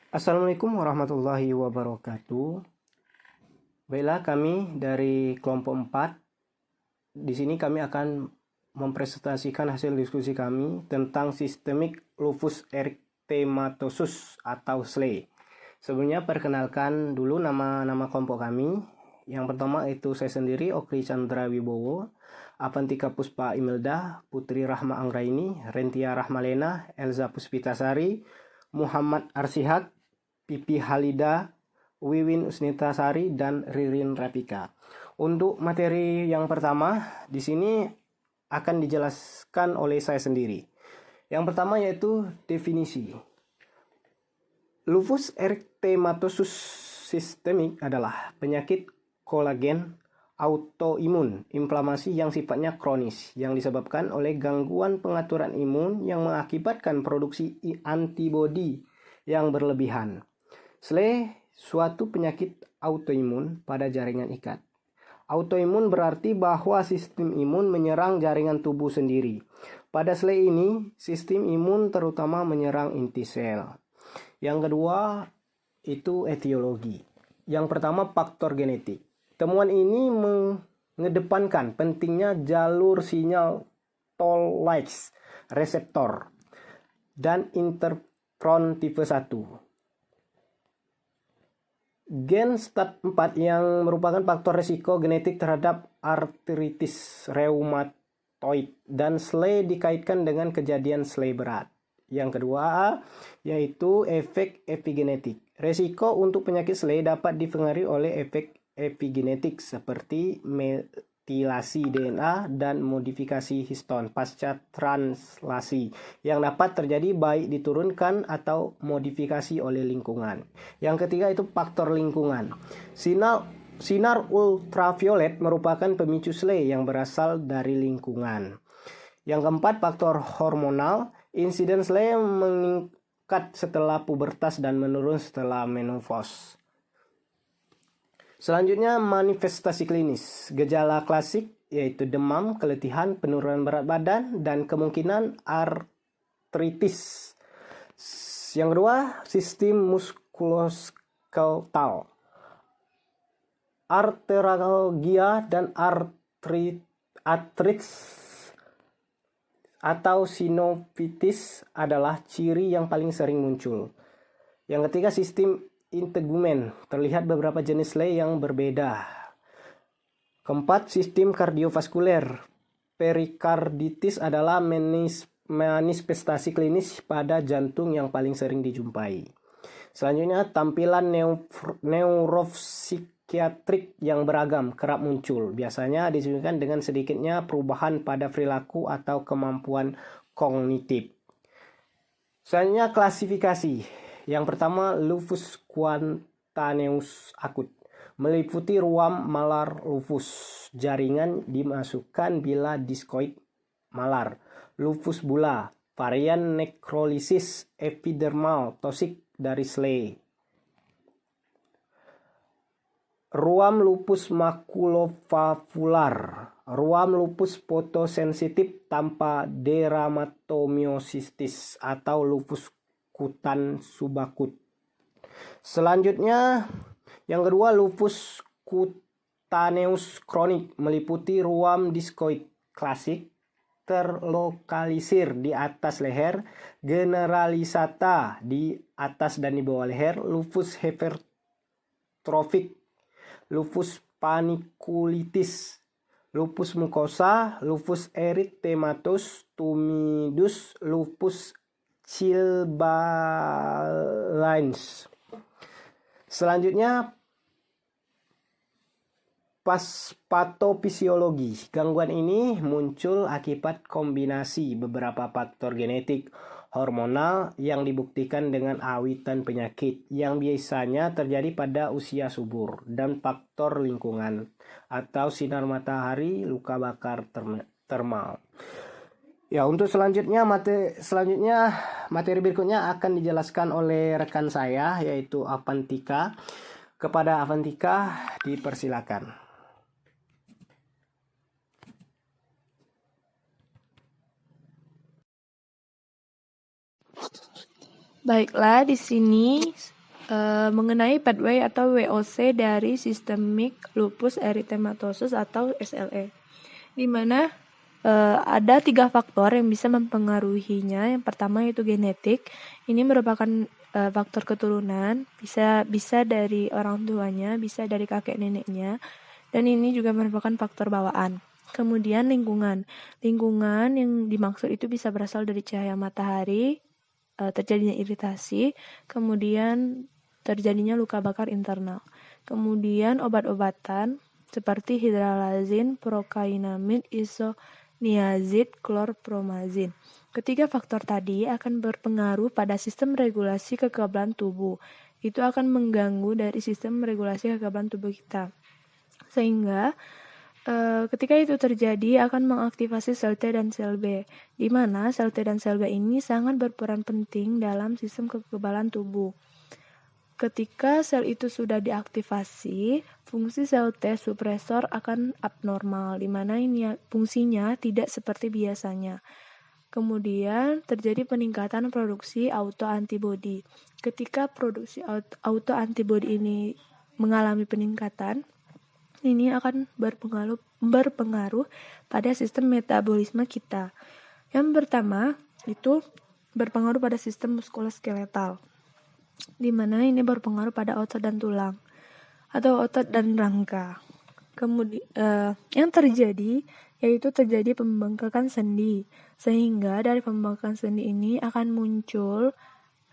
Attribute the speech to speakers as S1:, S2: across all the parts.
S1: Assalamualaikum warahmatullahi wabarakatuh. Baiklah, kami dari kelompok 4. Di sini kami akan mempresentasikan hasil diskusi kami tentang sistemik lupus erythematosus atau SLE. Sebelumnya perkenalkan dulu nama kelompok kami. Yang pertama itu saya sendiri, Okri Chandra Wibowo, Avantika Puspa Imelda, Putri Rahma Anggraini, Rentia Rahmalena, Elza Puspitasari, Muhammad Arsihak, Pipi Halida, Wiwin Usnitasari, dan Ririn Rafika. Untuk materi yang pertama, di sini akan dijelaskan oleh saya sendiri. Yang pertama yaitu definisi. Lupus erythematosus sistemik adalah penyakit kolagen autoimun inflamasi yang sifatnya kronis yang disebabkan oleh gangguan pengaturan imun yang mengakibatkan produksi antibodi yang berlebihan. SLE suatu penyakit autoimun pada jaringan ikat. Autoimun berarti bahwa sistem imun menyerang jaringan tubuh sendiri. Pada SLE ini, sistem imun terutama menyerang inti sel. Yang kedua, itu etiologi. Yang pertama, faktor genetik. Temuan ini mengedepankan pentingnya jalur sinyal toll-like reseptor dan interferon tipe 1. Gen STAT4 yang merupakan faktor resiko genetik terhadap artritis reumatoid dan SLE dikaitkan dengan kejadian SLE berat. Yang kedua, yaitu efek epigenetik. Resiko untuk penyakit SLE dapat dipengaruhi oleh efek epigenetik seperti metilasi DNA dan modifikasi histon pasca translasi yang dapat terjadi baik diturunkan atau modifikasi oleh lingkungan. Yang ketiga itu faktor lingkungan. Sinar ultraviolet merupakan pemicu SLE yang berasal dari lingkungan. Yang keempat, faktor hormonal. Insiden SLE meningkat setelah pubertas dan menurun setelah menopause. Selanjutnya, manifestasi klinis. Gejala klasik yaitu demam, keletihan, penurunan berat badan, dan kemungkinan artritis. Yang kedua, sistem muskuloskeletal. Arteralgia dan artritis atau sinovitis adalah ciri yang paling sering muncul. Yang ketiga, sistem integumen. Terlihat beberapa jenis SLE yang berbeda. Keempat, sistem kardiovaskuler. Perikarditis adalah manifestasi klinis pada jantung yang paling sering dijumpai. Selanjutnya, tampilan neuropsikiatrik yang beragam kerap muncul. Biasanya disebabkan dengan sedikitnya perubahan pada perilaku atau kemampuan kognitif. Selanjutnya, klasifikasi. Yang pertama, lupus cutaneus akut. Meliputi ruam malar lupus. Jaringan dimasukkan bila diskoid malar. Lupus bulla. Varian nekrolisis epidermal tosik dari SLE. Ruam lupus makulovakular. Ruam lupus fotosensitif tanpa dermatomyositis atau lupus kutan subakut. Selanjutnya, yang kedua, lupus cutaneus kronik meliputi ruam diskoid klasik terlokalisir di atas leher, generalisata di atas dan di bawah leher, lupus hipertrofik, lupus panikulitis, lupus mukosa, lupus erythematosus tumidus, lupus Chilblains. Selanjutnya, patofisiologi. Gangguan ini muncul akibat kombinasi beberapa faktor genetik hormonal yang dibuktikan dengan awitan penyakit yang biasanya terjadi pada usia subur dan faktor lingkungan atau sinar matahari, luka bakar termal. Ya, untuk selanjutnya materi berikutnya akan dijelaskan oleh rekan saya yaitu Avantika. Kepada Avantika dipersilakan.
S2: Baiklah, di sini mengenai pathway atau VOC dari Systemic Lupus Erythematosus atau SLE, di mana ada 3 faktor yang bisa mempengaruhinya. Yang pertama yaitu genetik. Ini merupakan faktor keturunan, bisa dari orang tuanya, bisa dari kakek neneknya, dan ini juga merupakan faktor bawaan. Kemudian lingkungan yang dimaksud itu bisa berasal dari cahaya matahari, terjadinya iritasi, kemudian terjadinya luka bakar internal. Kemudian obat-obatan seperti hidralazin, prokainamid, isoniazid, klorpromazin. Ketiga faktor tadi akan berpengaruh pada sistem regulasi kekebalan tubuh. Itu akan mengganggu dari sistem regulasi kekebalan tubuh kita. Sehingga ketika itu terjadi akan mengaktifasi sel T dan sel B, di mana sel T dan sel B ini sangat berperan penting dalam sistem kekebalan tubuh. Ketika sel itu sudah diaktifasi, fungsi sel T supresor akan abnormal, di mana ini fungsinya tidak seperti biasanya. Kemudian terjadi peningkatan produksi autoantibodi. Ketika produksi autoantibodi ini mengalami peningkatan, ini akan berpengaruh pada sistem metabolisme kita. Yang pertama itu berpengaruh pada sistem muskuloskeletal, di mana ini berpengaruh pada otot dan tulang atau otot dan rangka. Kemudian yang terjadi yaitu terjadi pembengkakan sendi, sehingga dari pembengkakan sendi ini akan muncul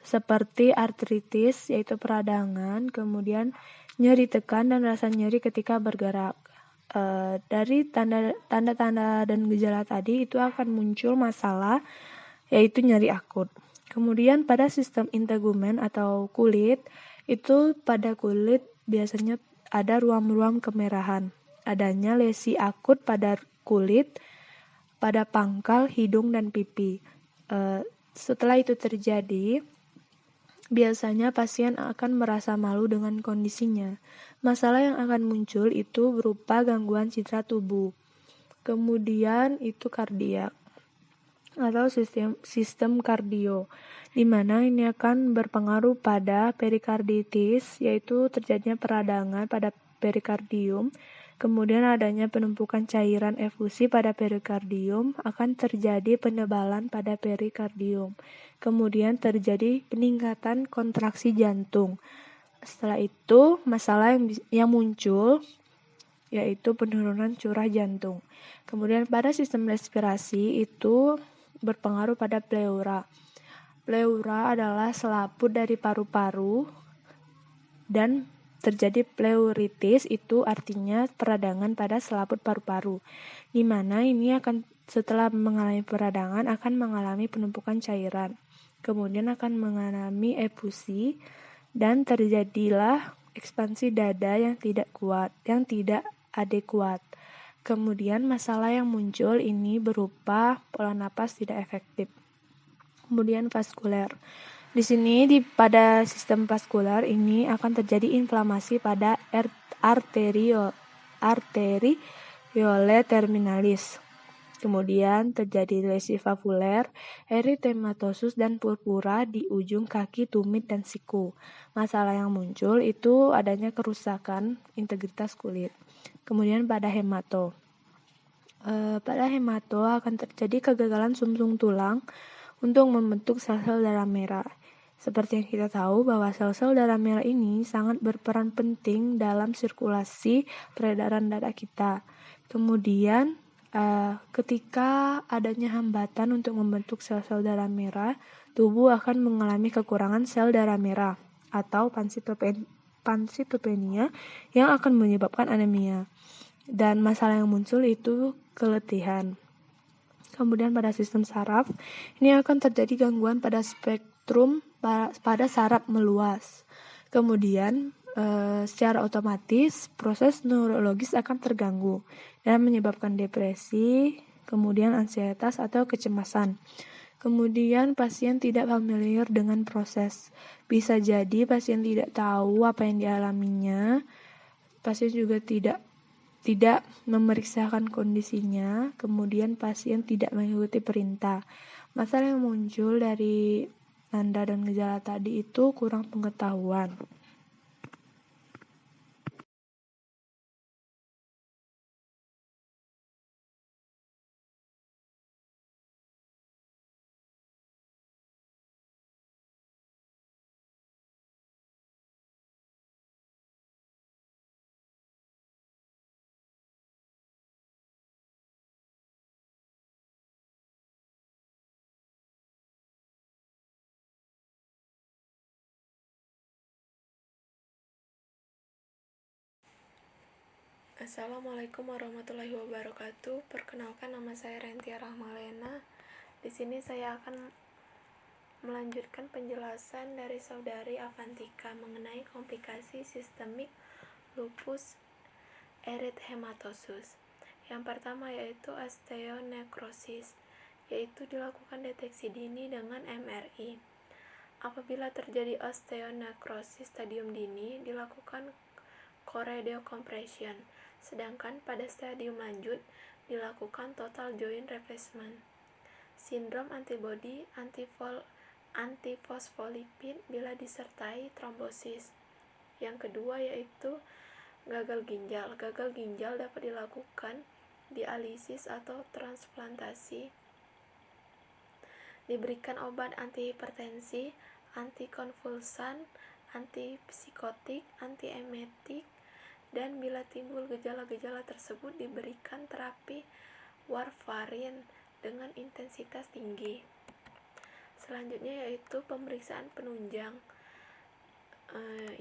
S2: seperti artritis yaitu peradangan, kemudian nyeri tekan dan rasa nyeri ketika bergerak. Dari tanda-tanda dan gejala tadi itu akan muncul masalah yaitu nyeri akut. Kemudian pada sistem integumen atau kulit, itu pada kulit biasanya ada ruam-ruam kemerahan. Adanya lesi akut pada kulit, pada pangkal, hidung, dan pipi. Setelah itu terjadi, biasanya pasien akan merasa malu dengan kondisinya. Masalah yang akan muncul itu berupa gangguan citra tubuh. Kemudian itu kardiak atau sistem kardio, di mana ini akan berpengaruh pada perikarditis, yaitu terjadinya peradangan pada perikardium. Kemudian adanya penumpukan cairan efusi pada perikardium, akan terjadi penebalan pada perikardium. Kemudian terjadi peningkatan kontraksi jantung. Setelah itu, masalah yang muncul yaitu penurunan curah jantung. Kemudian pada sistem respirasi itu berpengaruh pada pleura. Pleura adalah selaput dari paru-paru dan terjadi pleuritis, itu artinya peradangan pada selaput paru-paru, di mana ini akan setelah mengalami peradangan akan mengalami penumpukan cairan, kemudian akan mengalami efusi dan terjadilah ekspansi dada yang tidak adekuat. Kemudian masalah yang muncul ini berupa pola napas tidak efektif. Kemudian vaskuler. Di sini pada sistem vaskular ini akan terjadi inflamasi pada arteriole terminalis. Kemudian terjadi lesi valvuler, erythematosus, dan purpura di ujung kaki, tumit, dan siku. Masalah yang muncul itu adanya kerusakan integritas kulit. Kemudian pada hemato. Pada hemato akan terjadi kegagalan sumsum tulang untuk membentuk sel-sel darah merah. Seperti yang kita tahu bahwa sel-sel darah merah ini sangat berperan penting dalam sirkulasi peredaran darah kita. Kemudian ketika adanya hambatan untuk membentuk sel-sel darah merah, tubuh akan mengalami kekurangan sel darah merah atau pansitopenia yang akan menyebabkan anemia. Dan masalah yang muncul itu keletihan. Kemudian pada sistem saraf, ini akan terjadi gangguan pada spektrum pada saraf meluas. Kemudian secara otomatis proses neurologis akan terganggu dan menyebabkan depresi, kemudian ansietas atau kecemasan. Kemudian pasien tidak familiar dengan proses. Bisa jadi pasien tidak tahu apa yang dialaminya. Pasien juga tidak memeriksakan kondisinya, kemudian pasien tidak mengikuti perintah. Masalah yang muncul dari tanda dan gejala tadi itu kurang pengetahuan.
S3: Assalamualaikum warahmatullahi wabarakatuh. Perkenalkan, nama saya Rentia Rahmalena. Di sini saya akan melanjutkan penjelasan dari saudari Avantika mengenai komplikasi sistemik lupus erythematosus. Yang pertama yaitu osteonekrosis, yaitu dilakukan deteksi dini dengan MRI. Apabila terjadi osteonekrosis stadium dini, dilakukan chorioidecompression, sedangkan pada stadium lanjut dilakukan total joint replacement. Sindrom antibody antifosfolipid bila disertai trombosis. Yang kedua yaitu gagal ginjal. Gagal ginjal dapat dilakukan dialisis atau transplantasi. Diberikan obat antihipertensi, antikonvulsan, antipsikotik, antiemetik, dan bila timbul gejala-gejala tersebut diberikan terapi warfarin dengan intensitas tinggi. Selanjutnya yaitu pemeriksaan penunjang,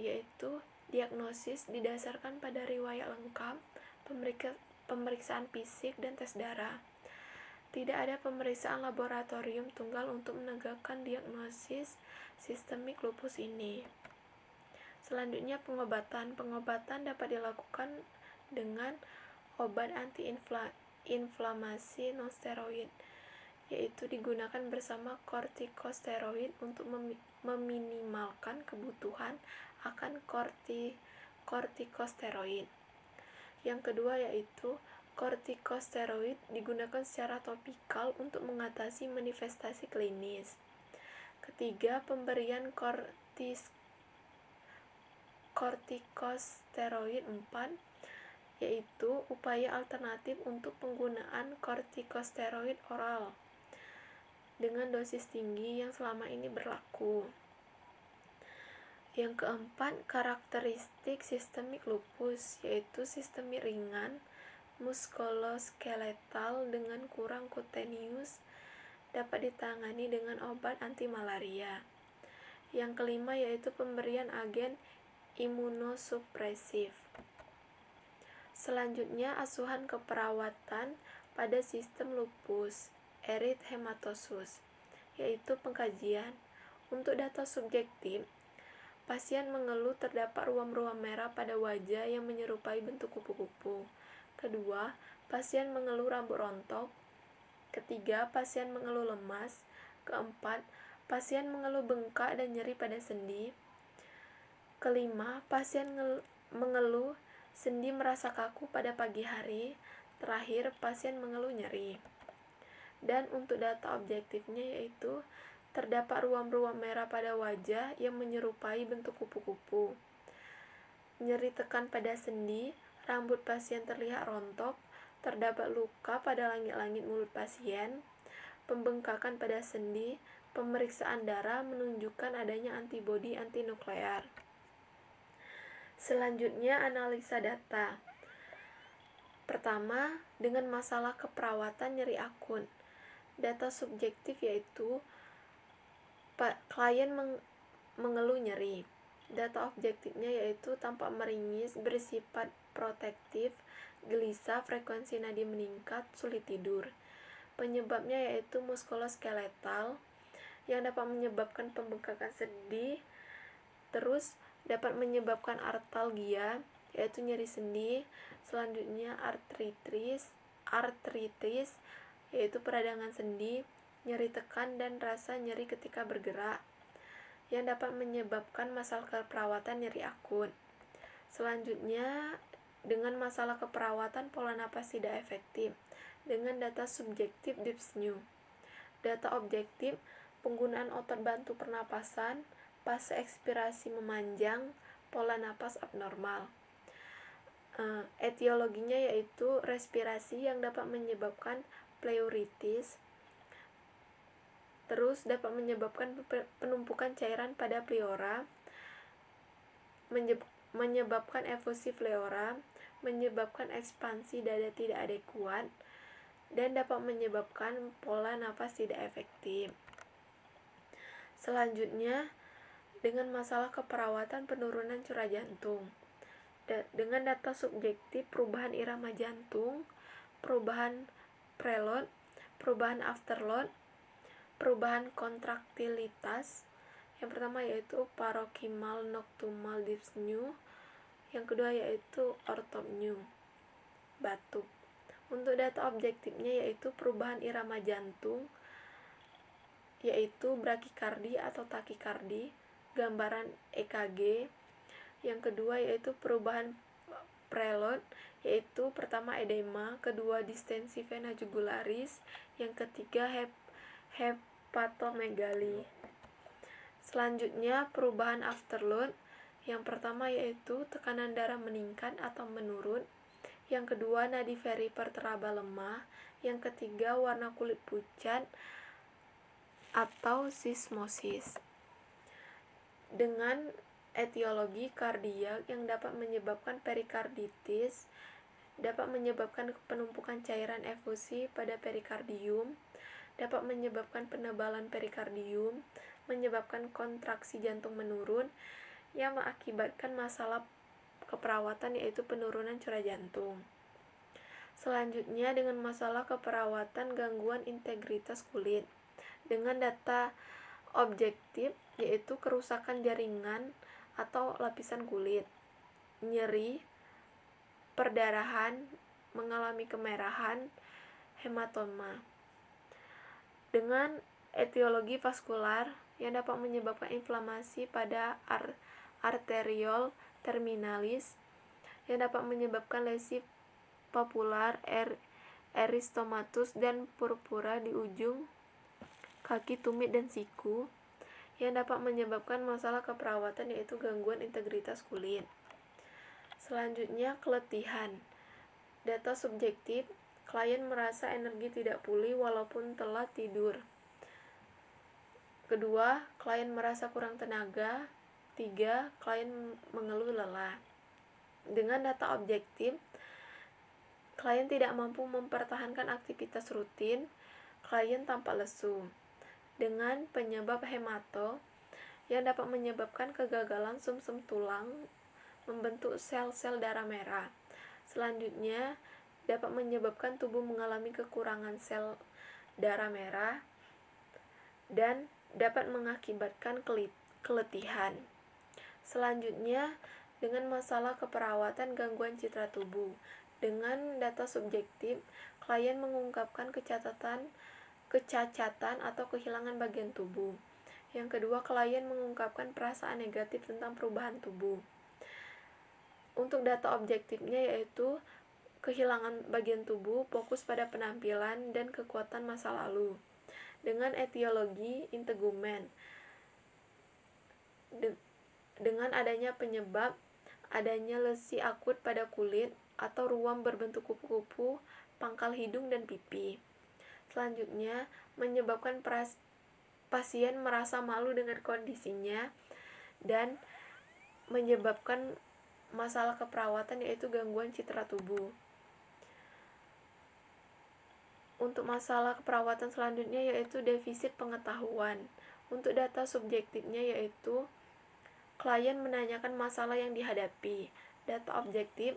S3: yaitu diagnosis didasarkan pada riwayat lengkap, pemeriksaan fisik, dan tes darah. Tidak ada pemeriksaan laboratorium tunggal untuk menegakkan diagnosis sistemik lupus ini. Selanjutnya pengobatan. Pengobatan dapat dilakukan dengan obat anti-inflamasi non-steroid, yaitu digunakan bersama kortikosteroid untuk meminimalkan kebutuhan akan kortikosteroid. Yang kedua yaitu kortikosteroid digunakan secara topikal untuk mengatasi manifestasi klinis. Ketiga, pemberian kortikosteroid 4, yaitu upaya alternatif untuk penggunaan kortikosteroid oral dengan dosis tinggi yang selama ini berlaku. Yang keempat, karakteristik sistemik lupus, yaitu sistemik ringan, muskuloskeletal dengan kurang kutenius, dapat ditangani dengan obat anti malaria. Yang kelima yaitu pemberian agen imunosupresif. Selanjutnya asuhan keperawatan pada sistem lupus erythematosus, yaitu pengkajian. Untuk data subjektif, pasien mengeluh terdapat ruam-ruam merah pada wajah yang menyerupai bentuk kupu-kupu. Kedua, pasien mengeluh rambut rontok. Ketiga, pasien mengeluh lemas. Keempat, pasien mengeluh bengkak dan nyeri pada sendi. Kelima, pasien mengeluh sendi merasa kaku pada pagi hari. Terakhir, pasien mengeluh nyeri. Dan untuk data objektifnya yaitu terdapat ruam-ruam merah pada wajah yang menyerupai bentuk kupu-kupu. Nyeri tekan pada sendi, rambut pasien terlihat rontok, terdapat luka pada langit-langit mulut pasien, pembengkakan pada sendi, pemeriksaan darah menunjukkan adanya antibodi antinuklear. Selanjutnya analisa data. Pertama, dengan masalah keperawatan nyeri akut. Data subjektif yaitu klien mengeluh nyeri. Data objektifnya yaitu tampak meringis, bersifat protektif, gelisah, frekuensi nadi meningkat, sulit tidur. Penyebabnya yaitu muskuloskeletal yang dapat menyebabkan pembengkakan sendi, terus dapat menyebabkan artalgia yaitu nyeri sendi. Selanjutnya artritis yaitu peradangan sendi, nyeri tekan dan rasa nyeri ketika bergerak yang dapat menyebabkan masalah keperawatan nyeri akut. Selanjutnya dengan masalah keperawatan pola napas tidak efektif dengan data subjektif dyspnea. Data objektif penggunaan otot bantu pernapasan, fase ekspirasi memanjang, pola napas abnormal. Etiologinya yaitu respirasi yang dapat menyebabkan pleuritis, terus dapat menyebabkan penumpukan cairan pada pleura, menyebabkan efusi pleura, menyebabkan ekspansi dada tidak adekuat, dan dapat menyebabkan pola napas tidak efektif. Selanjutnya, dengan masalah keperawatan penurunan curah jantung. Dengan data subjektif perubahan irama jantung, perubahan preload, perubahan afterload, perubahan kontraktilitas. Yang pertama yaitu parokimal noctumal dyspnea, yang kedua yaitu orthopnea, batuk. Untuk data objektifnya yaitu perubahan irama jantung, yaitu brakikardi atau takikardi, gambaran EKG. Yang kedua yaitu perubahan preload, yaitu pertama edema, kedua distensi vena jugularis, yang ketiga hepatomegali. Selanjutnya perubahan afterload, yang pertama yaitu tekanan darah meningkat atau menurun, yang kedua nadi perivertebral lemah, yang ketiga warna kulit pucat atau sismosis. Dengan etiologi kardiak yang dapat menyebabkan perikarditis, dapat menyebabkan penumpukan cairan efusi pada perikardium, dapat menyebabkan penebalan perikardium, menyebabkan kontraksi jantung menurun, yang mengakibatkan masalah keperawatan yaitu penurunan curah jantung. Selanjutnya dengan masalah keperawatan gangguan integritas kulit. Dengan data objektif yaitu kerusakan jaringan atau lapisan kulit, nyeri, perdarahan, mengalami kemerahan, hematoma. Dengan etiologi vaskular yang dapat menyebabkan inflamasi pada arteriol terminalis, yang dapat menyebabkan lesi papular, eristomatus, dan purpura di ujung kaki, tumit, dan siku, yang dapat menyebabkan masalah keperawatan yaitu gangguan integritas kulit. Selanjutnya keletihan. Data subjektif, klien merasa energi tidak pulih walaupun telah tidur. Kedua, klien merasa kurang tenaga. Tiga, klien mengeluh lelah. Dengan data objektif, klien tidak mampu mempertahankan aktivitas rutin, klien tampak lesu. Dengan penyebab hemato yang dapat menyebabkan kegagalan sumsum tulang membentuk sel-sel darah merah. Selanjutnya dapat menyebabkan tubuh mengalami kekurangan sel darah merah dan dapat mengakibatkan keletihan. Selanjutnya dengan masalah keperawatan gangguan citra tubuh. Dengan data subjektif, klien mengungkapkan kecacatan atau kehilangan bagian tubuh. Yang kedua, klien mengungkapkan perasaan negatif tentang perubahan tubuh. Untuk data objektifnya yaitu kehilangan bagian tubuh, fokus pada penampilan, dan kekuatan masa lalu. Dengan etiologi integumen, dengan adanya penyebab adanya lesi akut pada kulit atau ruam berbentuk kupu-kupu, pangkal hidung, dan pipi. Selanjutnya, menyebabkan pasien merasa malu dengan kondisinya dan menyebabkan masalah keperawatan yaitu gangguan citra tubuh. Untuk masalah keperawatan selanjutnya yaitu defisit pengetahuan. Untuk data subjektifnya yaitu klien menanyakan masalah yang dihadapi. Data objektif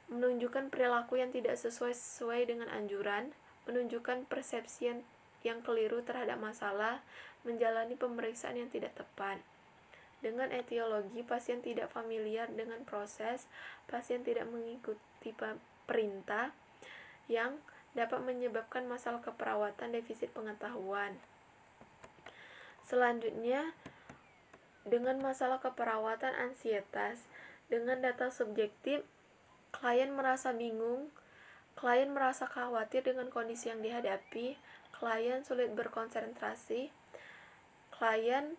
S3: menunjukkan perilaku yang tidak sesuai dengan anjuran, menunjukkan persepsi yang keliru terhadap masalah, menjalani pemeriksaan yang tidak tepat. Dengan etiologi, pasien tidak familiar dengan proses, pasien tidak mengikuti perintah, yang dapat menyebabkan masalah keperawatan defisit pengetahuan. Selanjutnya, dengan masalah keperawatan ansietas. Dengan data subjektif, klien merasa bingung, klien merasa khawatir dengan kondisi yang dihadapi, klien sulit berkonsentrasi, klien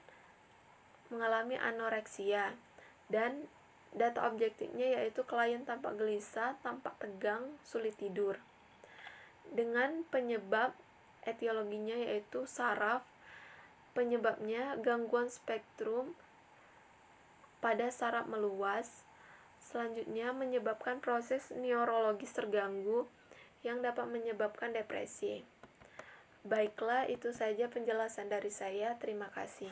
S3: mengalami anoreksia, dan data objektifnya yaitu klien tampak gelisah, tampak tegang, sulit tidur. Dengan penyebab etiologinya yaitu saraf, penyebabnya gangguan spektrum pada saraf meluas, selanjutnya menyebabkan proses neurologis terganggu yang dapat menyebabkan depresi. Baiklah, itu saja penjelasan dari saya. Terima kasih.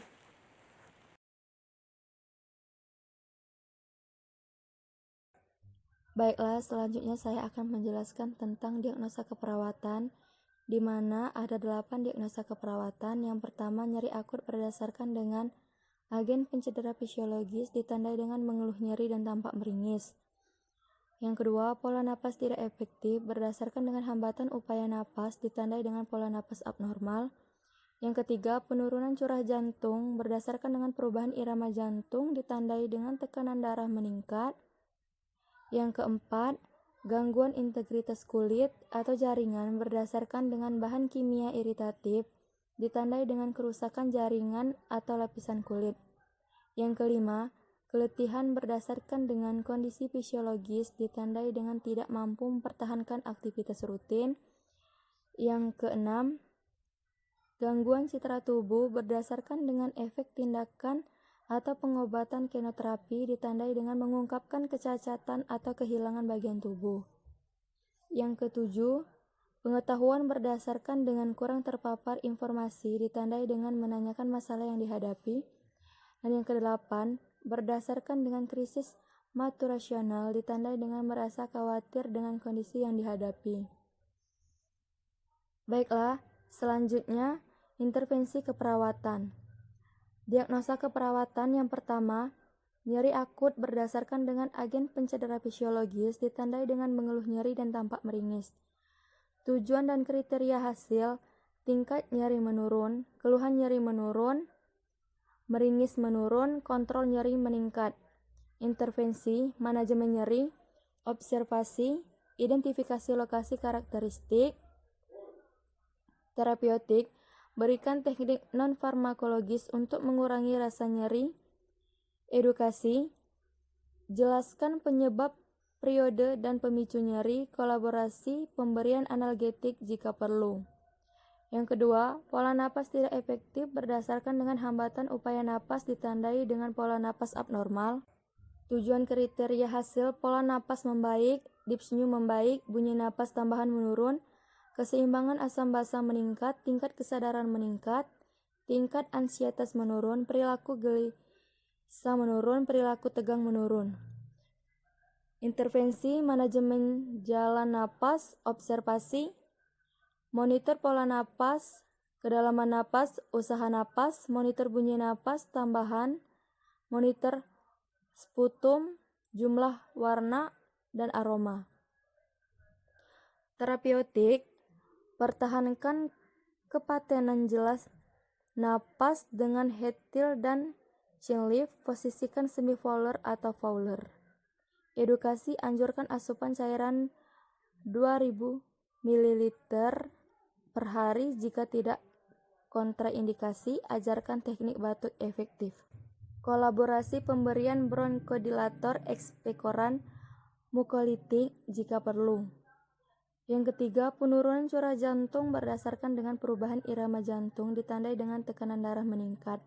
S4: Baiklah, selanjutnya saya akan menjelaskan tentang diagnosa keperawatan, di mana ada 8 diagnosa keperawatan. Yang pertama, nyeri akut berdasarkan dengan agen pencedera fisiologis ditandai dengan mengeluh nyeri dan tampak meringis. Yang kedua, pola napas tidak efektif berdasarkan dengan hambatan upaya napas ditandai dengan pola napas abnormal. Yang ketiga, penurunan curah jantung berdasarkan dengan perubahan irama jantung ditandai dengan tekanan darah meningkat. Yang keempat, gangguan integritas kulit atau jaringan berdasarkan dengan bahan kimia iritatif ditandai dengan kerusakan jaringan atau lapisan kulit. Yang kelima, keletihan berdasarkan dengan kondisi fisiologis ditandai dengan tidak mampu mempertahankan aktivitas rutin. Yang keenam, gangguan citra tubuh berdasarkan dengan efek tindakan atau pengobatan kemoterapi ditandai dengan mengungkapkan kecacatan atau kehilangan bagian tubuh. Yang ketujuh, pengetahuan berdasarkan dengan kurang terpapar informasi ditandai dengan menanyakan masalah yang dihadapi. Dan yang kedelapan, berdasarkan dengan krisis maturasional ditandai dengan merasa khawatir dengan kondisi yang dihadapi. Baiklah, selanjutnya intervensi keperawatan. Diagnosa keperawatan yang pertama, nyeri akut berdasarkan dengan agen pencedera fisiologis ditandai dengan mengeluh nyeri dan tampak meringis. Tujuan dan kriteria hasil, tingkat nyeri menurun, keluhan nyeri menurun, meringis menurun, kontrol nyeri meningkat. Intervensi, manajemen nyeri, observasi, identifikasi lokasi karakteristik. Terapeutik, berikan teknik non-farmakologis untuk mengurangi rasa nyeri. Edukasi, jelaskan penyebab, periode, dan pemicu nyeri. Kolaborasi, pemberian analgetik jika perlu. Yang kedua, pola napas tidak efektif berdasarkan dengan hambatan upaya napas ditandai dengan pola napas abnormal. Tujuan kriteria hasil, pola napas membaik, dyspnea membaik, bunyi napas tambahan menurun, keseimbangan asam basa meningkat, tingkat kesadaran meningkat, tingkat ansietas menurun, perilaku gelisah menurun, perilaku tegang menurun. Intervensi, manajemen jalan napas, observasi, monitor pola napas, kedalaman napas, usaha napas, monitor bunyi napas tambahan, monitor sputum, jumlah warna, dan aroma. Terapeutik, pertahankan kepatenan jelas napas dengan head-tilt dan chin lift, posisikan semi-fowler atau fowler. Edukasi, anjurkan asupan cairan 2000 ml per hari jika tidak kontraindikasi, ajarkan teknik batuk efektif. Kolaborasi, pemberian bronkodilator, ekspektoran, mukolitik jika perlu. Yang ketiga, penurunan curah jantung berdasarkan dengan perubahan irama jantung ditandai dengan tekanan darah meningkat.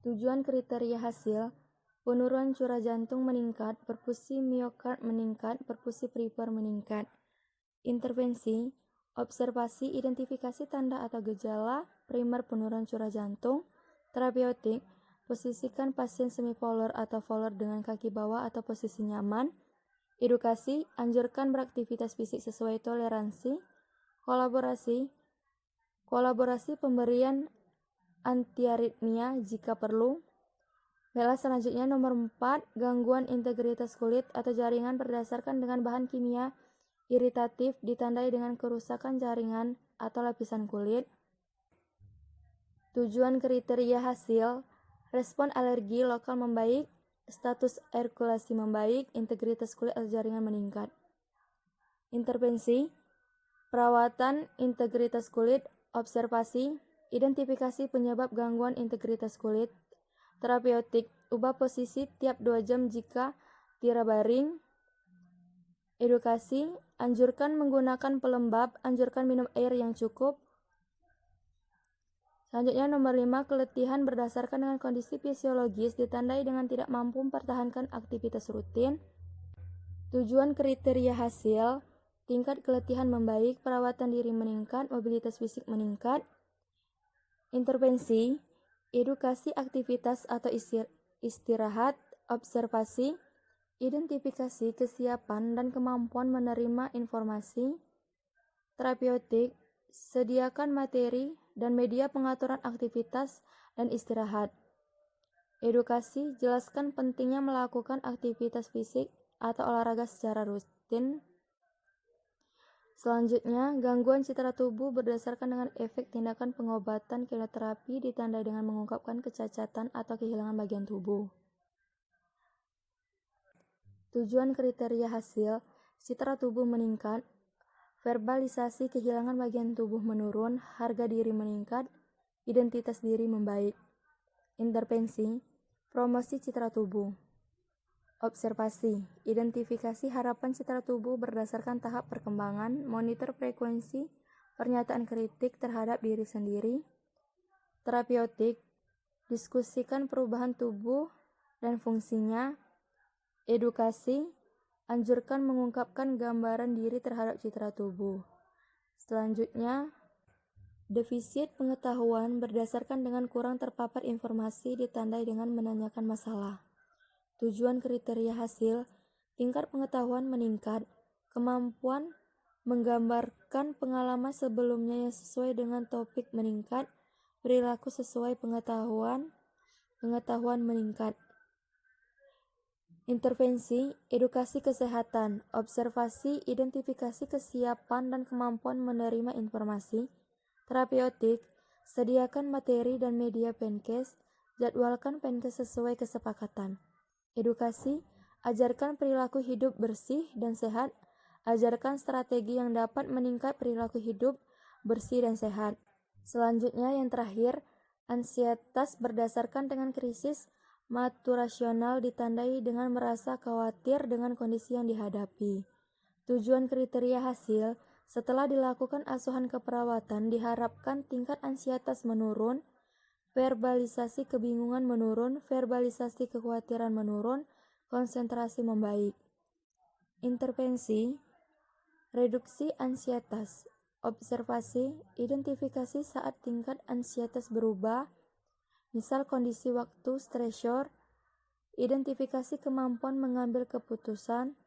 S4: Tujuan kriteria hasil, penurunan curah jantung meningkat, perfusi miokard meningkat, perfusi peripheral meningkat. Intervensi, observasi, identifikasi tanda atau gejala primer penurunan curah jantung. Terapeutik, posisikan pasien semi-fowler atau fowler dengan kaki bawah atau posisi nyaman. Edukasi, anjurkan beraktivitas fisik sesuai toleransi. Kolaborasi, pemberian antiaritmia jika perlu. Baiklah, selanjutnya nomor 4, gangguan integritas kulit atau jaringan berdasarkan dengan bahan kimia iritatif ditandai dengan kerusakan jaringan atau lapisan kulit. Tujuan kriteria hasil, respon alergi lokal membaik, status airkulasi membaik, integritas kulit atau jaringan meningkat. Intervensi, perawatan integritas kulit, observasi, identifikasi penyebab gangguan integritas kulit, terapeutik, ubah posisi tiap 2 jam jika tidak baring, edukasi, anjurkan menggunakan pelembab, anjurkan minum air yang cukup. Selanjutnya nomor 5, keletihan berdasarkan dengan kondisi fisiologis ditandai dengan tidak mampu mempertahankan aktivitas rutin. Tujuan kriteria hasil, tingkat keletihan membaik, perawatan diri meningkat, mobilitas fisik meningkat. Intervensi, edukasi aktivitas atau istirahat, observasi, identifikasi kesiapan dan kemampuan menerima informasi. Terapeutik, sediakan materi dan media pengaturan aktivitas dan istirahat. Edukasi, jelaskan pentingnya melakukan aktivitas fisik atau olahraga secara rutin. Selanjutnya, gangguan citra tubuh berdasarkan dengan efek tindakan pengobatan kemoterapi ditandai dengan mengungkapkan kecacatan atau kehilangan bagian tubuh. Tujuan kriteria hasil, citra tubuh meningkat, verbalisasi kehilangan bagian tubuh menurun, harga diri meningkat, identitas diri membaik. Intervensi, promosi citra tubuh. Observasi, identifikasi harapan citra tubuh berdasarkan tahap perkembangan, monitor frekuensi, pernyataan kritik terhadap diri sendiri. Terapeutik, diskusikan perubahan tubuh dan fungsinya. Edukasi, anjurkan mengungkapkan gambaran diri terhadap citra tubuh. Selanjutnya, defisit pengetahuan berdasarkan dengan kurang terpapar informasi ditandai dengan menanyakan masalah. Tujuan kriteria hasil, tingkat pengetahuan meningkat, kemampuan menggambarkan pengalaman sebelumnya yang sesuai dengan topik meningkat, perilaku sesuai pengetahuan meningkat. Intervensi, edukasi kesehatan, observasi, identifikasi kesiapan dan kemampuan menerima informasi. Terapeutik, sediakan materi dan media penkes, jadwalkan penkes sesuai kesepakatan. Edukasi, ajarkan perilaku hidup bersih dan sehat, ajarkan strategi yang dapat meningkat perilaku hidup bersih dan sehat. Selanjutnya yang terakhir, ansietas berdasarkan dengan krisis maturasional ditandai dengan merasa khawatir dengan kondisi yang dihadapi. Tujuan kriteria hasil, setelah dilakukan asuhan keperawatan diharapkan tingkat ansietas menurun, verbalisasi kebingungan menurun, verbalisasi kekhawatiran menurun, konsentrasi membaik. Intervensi, reduksi ansietas, observasi, identifikasi saat tingkat ansietas berubah, misal kondisi waktu stresor, identifikasi kemampuan mengambil keputusan,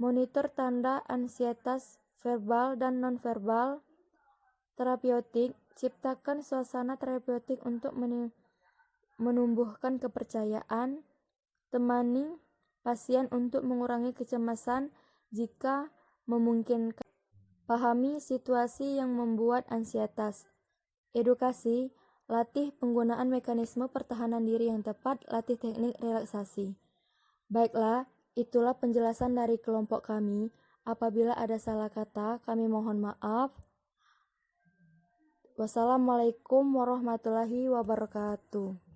S4: monitor tanda ansietas verbal dan nonverbal. Terapeutik, ciptakan suasana terapeutik untuk menumbuhkan kepercayaan, temani pasien untuk mengurangi kecemasan jika memungkinkan, pahami situasi yang membuat ansietas. Edukasi, latih penggunaan mekanisme pertahanan diri yang tepat, latih teknik relaksasi. Baiklah, itulah penjelasan dari kelompok kami. Apabila ada salah kata, kami mohon maaf. Wassalamualaikum warahmatullahi wabarakatuh.